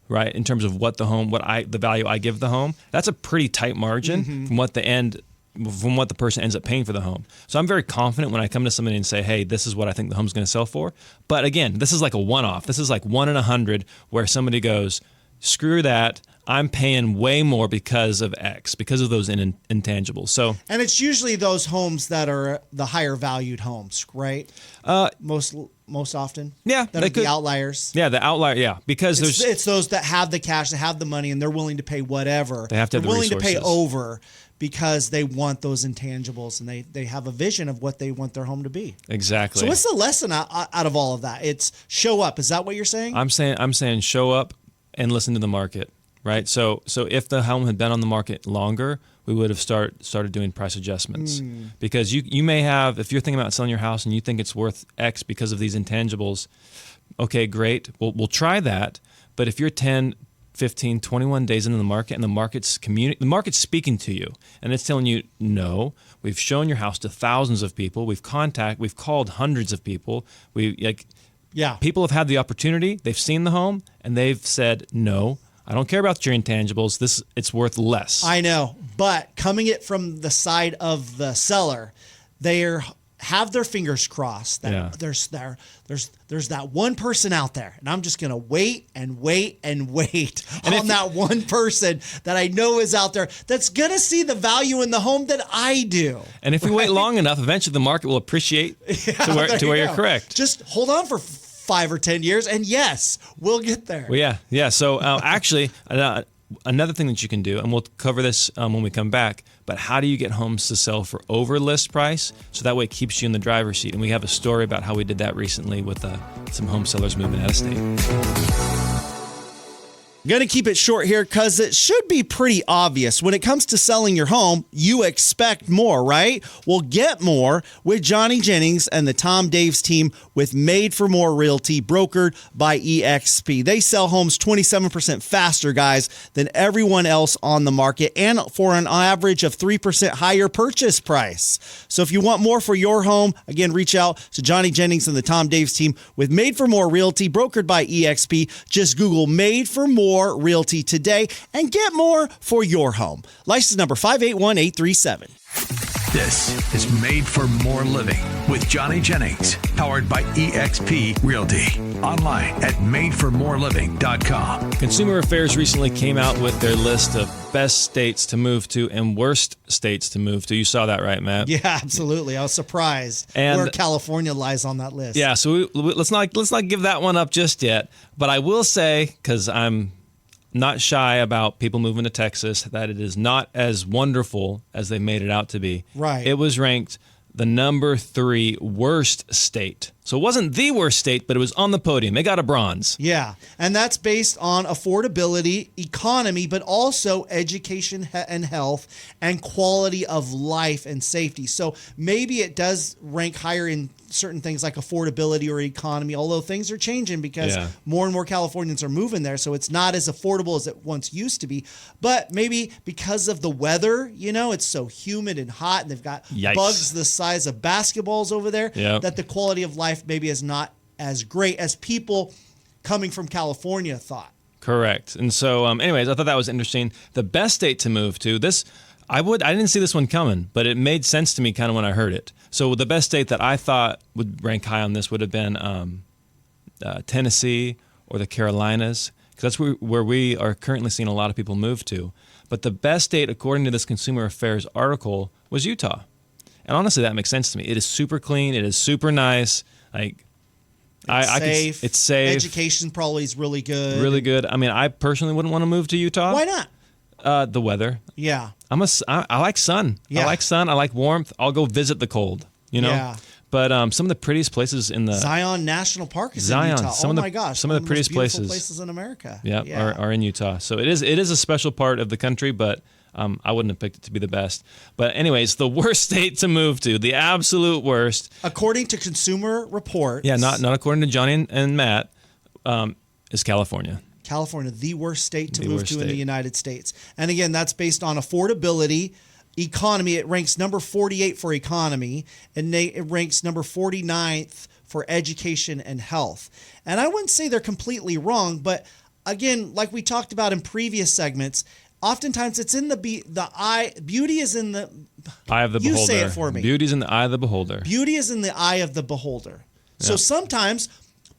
Right, in terms of what the value I give the home. That's a pretty tight margin from what the person ends up paying for the home. So I'm very confident when I come to somebody and say, hey, this is what I think the home's going to sell for. But again, this is like a one-off. This is like 1 in 100 where somebody goes, screw that, I'm paying way more because of X, because of those intangibles. And it's usually those homes that are the higher valued homes, right? Most often. Yeah. That are the outliers. Yeah, the outlier, yeah. Because it's those that have the cash, that have the money, and they're willing to pay whatever. They have to have the willing resources. to pay over because they want those intangibles, and they have a vision of what they want their home to be. Exactly. So what's the lesson out of all of that? It's show up. Is that what you're saying? I'm saying show up and listen to the market, right? So if the home had been on the market longer, we would have started doing price adjustments. Because you may have, if you're thinking about selling your house and you think it's worth X because of these intangibles, okay, great. We'll try that. But if you're 10, 15, 21 days into the market and the market's speaking to you and it's telling you, no, we've shown your house to thousands of people. We've called hundreds of people. People have had the opportunity. They've seen the home and they've said, no, I don't care about your intangibles. It's worth less. I know, but coming it from the side of the seller, they have their fingers crossed that there's that one person out there, and I'm just gonna wait and wait and wait on that one person that I know is out there that's gonna see the value in the home that I do. And if you wait long enough, eventually the market will appreciate to where you're correct. Just hold on for 5 or 10 years, and yes, we'll get there. Well, yeah. So actually, another thing that you can do, and we'll cover this when we come back, but how do you get homes to sell for over list price? So that way it keeps you in the driver's seat. And we have a story about how we did that recently with some home sellers moving out of state. Going to keep it short here because it should be pretty obvious. When it comes to selling your home, you expect more, right? Well, get more with Johnny Jennings and the Tom Daves team with Made for More Realty, brokered by EXP. They sell homes 27% faster, guys, than everyone else on the market, and for an average of 3% higher purchase price. So if you want more for your home, again, reach out to Johnny Jennings and the Tom Daves team with Made for More Realty, brokered by EXP. Just Google Made for More Realty today and get more for your home. License number 581837. This is Made for More Living with Johnny Jennings, powered by EXP Realty. Online at madeformoreliving.com. Consumer Affairs recently came out with their list of best states to move to and worst states to move to. You saw that, right, Matt? Yeah, absolutely. I was surprised where California lies on that list. Yeah, so let's not give that one up just yet. But I will say, because I'm not shy about people moving to Texas, that it is not as wonderful as they made it out to be. Right. It was ranked the number 3 worst state. So it wasn't the worst state, but it was on the podium. They got a bronze. Yeah, and that's based on affordability, economy, but also education and health and quality of life and safety. So maybe it does rank higher in certain things like affordability or economy, although things are changing because Yeah. more and more Californians are moving there. So it's not as affordable as it once used to be. But maybe because of the weather, it's so humid and hot and they've got Yikes. bugs the size of basketballs over there, Yep. that the quality of life maybe is not as great as people coming from California thought. Correct. And so, anyways, I thought that was interesting. The best state to move to, I didn't see this one coming, but it made sense to me kind of when I heard it. So the best state that I thought would rank high on this would have been Tennessee or the Carolinas, because that's where we are currently seeing a lot of people move to. But the best state, according to this Consumer Affairs article, was Utah. And honestly, that makes sense to me. It is super clean. It is super nice. It's safe. Education probably is really good. Really good. I mean, I personally wouldn't want to move to Utah. Why not? The weather. Yeah. I like sun. Yeah. I like sun. I like warmth. I'll go visit the cold. Yeah. But some of the prettiest places in the Zion National Park is Zion. in Utah. Some Oh of the- my gosh. some of the one most prettiest beautiful places. in America. yeah. Are in Utah. So it is a special part of the country, but I wouldn't have picked it to be the best. But anyways, the worst state to move to, the absolute worst. According to Consumer Reports. Yeah, not according to Johnny and Matt, is California. California, the worst state to The move worst to in the state. United States. And again, that's based on affordability, economy. It ranks number 48 for economy, and it ranks number 49th for education and health. And I wouldn't say they're completely wrong, but again, like we talked about in previous segments, oftentimes it's in the eye. Beauty is in the Eye of the You beholder. say it for me. Beauty's in the eye of the beholder. Beauty is in the eye of the beholder. So Yeah. sometimes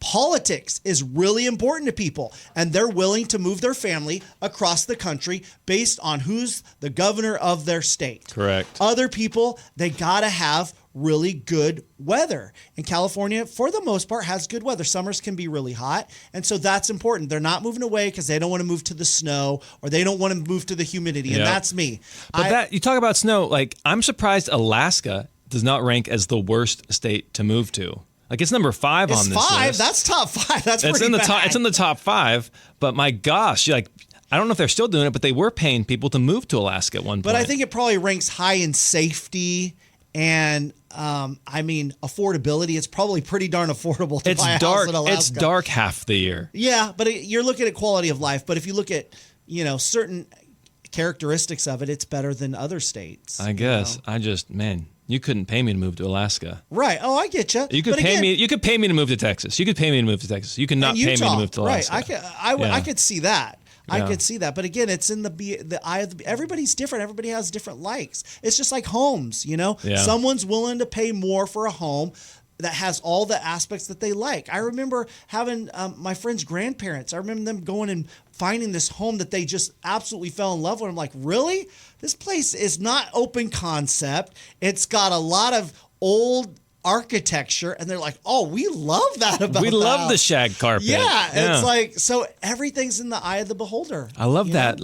politics is really important to people, and they're willing to move their family across the country based on who's the governor of their state. Correct. Other people, they got to have really good weather. And California, for the most part, has good weather. Summers can be really hot, and so that's important. They're not moving away because they don't want to move to the snow or they don't want to move to the humidity, and Yep. that's me. But you talk about snow, like I'm surprised Alaska does not rank as the worst state to move to. Like it's number 5 It's on this 5. list. That's top 5. That's It's pretty in the bad. top. It's in the top 5. But my gosh, I don't know if they're still doing it, but they were paying people to move to Alaska at one point. But I think it probably ranks high in safety and affordability. It's probably pretty darn affordable to it's buy a dark. house in Alaska. It's dark half the year. Yeah, but you're looking at quality of life. But if you look at certain characteristics of it, it's better than other states. I guess. You couldn't pay me to move to Alaska. Right. Oh, I get you. You could pay me. You could pay me to move to Texas. You could pay me to move to Texas. You could not pay me to move to Alaska. Right. I could see that. I Yeah. could see that. But again, it's in the eye of everybody's different. Everybody has different likes. It's just like homes, Yeah. Someone's willing to pay more for a home that has all the aspects that they like. I remember having my friend's grandparents. I remember them going and finding this home that they just absolutely fell in love with. I'm like, really? This place is not open concept. It's got a lot of old architecture, and they're like, oh, we love that about We love house. the shag carpet. Yeah, it's like, so everything's in the eye of the beholder. I love you that,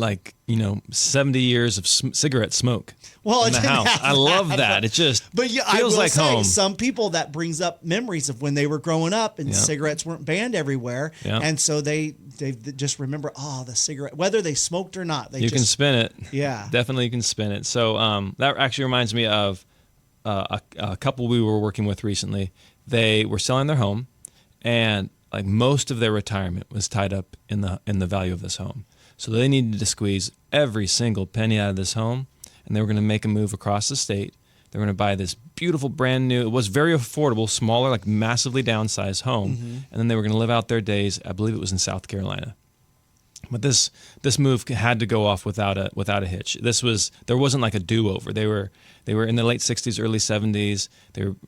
know? 70 years of cigarette smoke Well, in the it didn't house. have I love that, that. It just But yeah, I feels will like say, home. some people that brings up memories of when they were growing up and Yeah. cigarettes weren't banned everywhere, Yeah. and so they just remember, the cigarette, whether they smoked or not. You can spin it. Yeah. Definitely you can spin it. So that actually reminds me of a couple we were working with recently. They were selling their home, and like most of their retirement was tied up in the value of this home. So they needed to squeeze every single penny out of this home, and they were going to make a move across the state. They were going to buy this beautiful, brand new, it was very affordable, smaller, like massively downsized home, and then they were going to live out their days. I believe it was in South Carolina. But this move had to go off without a hitch. There wasn't like a do-over. They were in the late 60s, early 70s.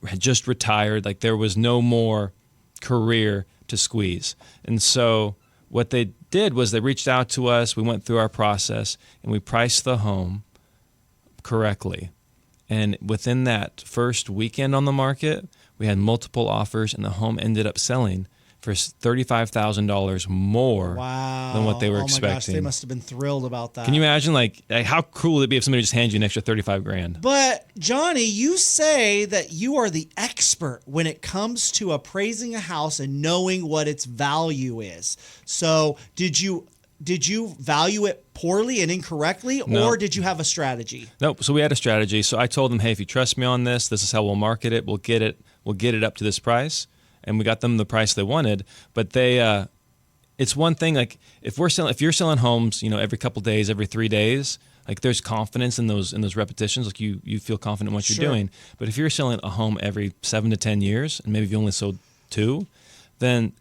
Had just retired. Like there was no more career to squeeze. And so what they did was they reached out to us. We went through our process and we priced the home correctly. And within that first weekend on the market, we had multiple offers, and the home ended up selling for $35,000 more than what they were expecting. Oh my gosh, they must have been thrilled about that. Can you imagine, like how cool would it be if somebody just hands you an extra $35,000? But Johnny, you say that you are the expert when it comes to appraising a house and knowing what its value is. So did you did you value it poorly and incorrectly, No. or did you have a strategy? Nope. So we had a strategy. So I told them, hey, if you trust me on this, this is how we'll market it. We'll get it up to this price, and we got them the price they wanted. But they, it's one thing like if you're selling homes, every couple days, every 3 days, like there's confidence in those repetitions. Like you feel confident in what you're doing. But if you're selling a home every 7 to 10 years, and maybe you only sold 2, then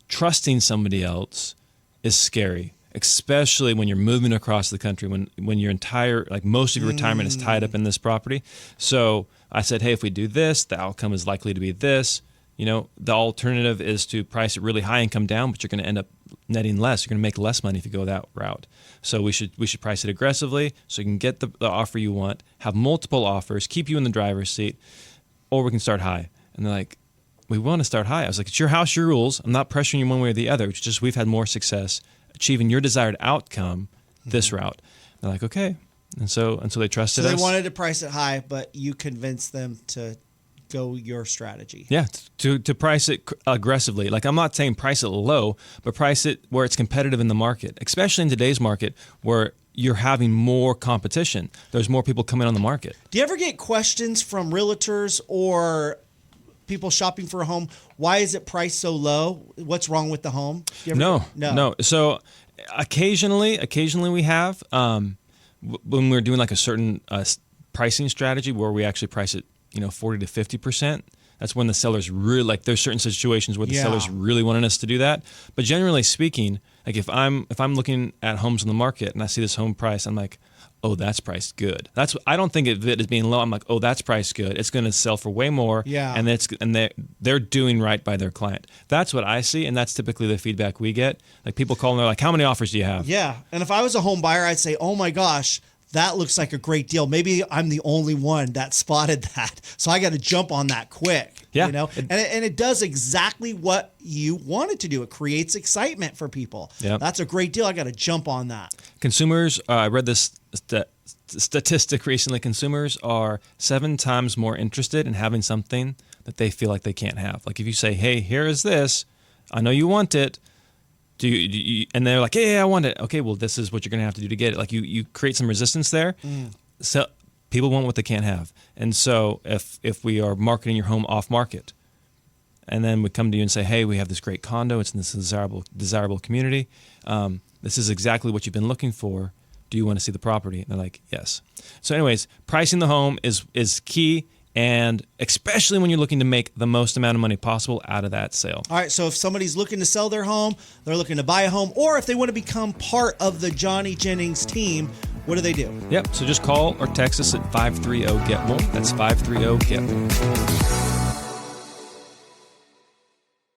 trusting somebody else is scary, especially when you're moving across the country, when your entire, like most of your retirement is tied up in this property. So I said, hey, if we do this, the outcome is likely to be this. The alternative is to price it really high and come down, but you're going to end up netting less. You're going to make less money if you go that route. So we should price it aggressively so you can get the offer you want, have multiple offers, keep you in the driver's seat, or we can start high. And they're like, we want to start high. I was like, it's your house, your rules. I'm not pressuring you one way or the other. It's just we've had more success achieving your desired outcome this route. They're like, okay. And so they trusted us. So they wanted to price it high, but you convinced them to go your strategy. Yeah, to price it aggressively. Like I'm not saying price it low, but price it where it's competitive in the market, especially in today's market where you're having more competition. There's more people coming on the market. Do you ever get questions from realtors or people shopping for a home? Why is it priced so low? What's wrong with the home? No. So occasionally we have when we're doing like a certain pricing strategy where we actually price it 40 to 50%. That's when the sellers really like. There's certain situations where the sellers really wanted us to do that. But generally speaking, like if I'm looking at homes in the market and I see this home price, I'm like, oh, that's priced good. I don't think of it as being low. I'm like, oh, that's priced good. It's going to sell for way more. Yeah. And they're doing right by their client. That's what I see, and that's typically the feedback we get. Like people call and they're like, how many offers do you have? Yeah. And if I was a home buyer, I'd say, oh my gosh, that looks like a great deal. Maybe I'm the only one that spotted that. So I got to jump on that quick. Yeah. And it does exactly what you want it to do. It creates excitement for people. Yep. That's a great deal. I got to jump on that. Consumers, I read this statistic recently. Consumers are 7 times more interested in having something that they feel like they can't have. Like if you say, hey, here is this. I know you want it. Do you, and they're like, yeah, I want it. Okay, well, this is what you're going to have to do to get it. Like you create some resistance there. So people want what they can't have. And so if we are marketing your home off market, and then we come to you and say, hey, we have this great condo. It's in this desirable community. This is exactly what you've been looking for. Do you want to see the property? And they're like, yes. So anyways, pricing the home is key. And especially when you're looking to make the most amount of money possible out of that sale. All right, so if somebody's looking to sell their home, they're looking to buy a home, or if they want to become part of the Johnny Jennings team, what do they do? Yep, so just call or text us at 530-GET-MORE. That's 530-GET-MORE.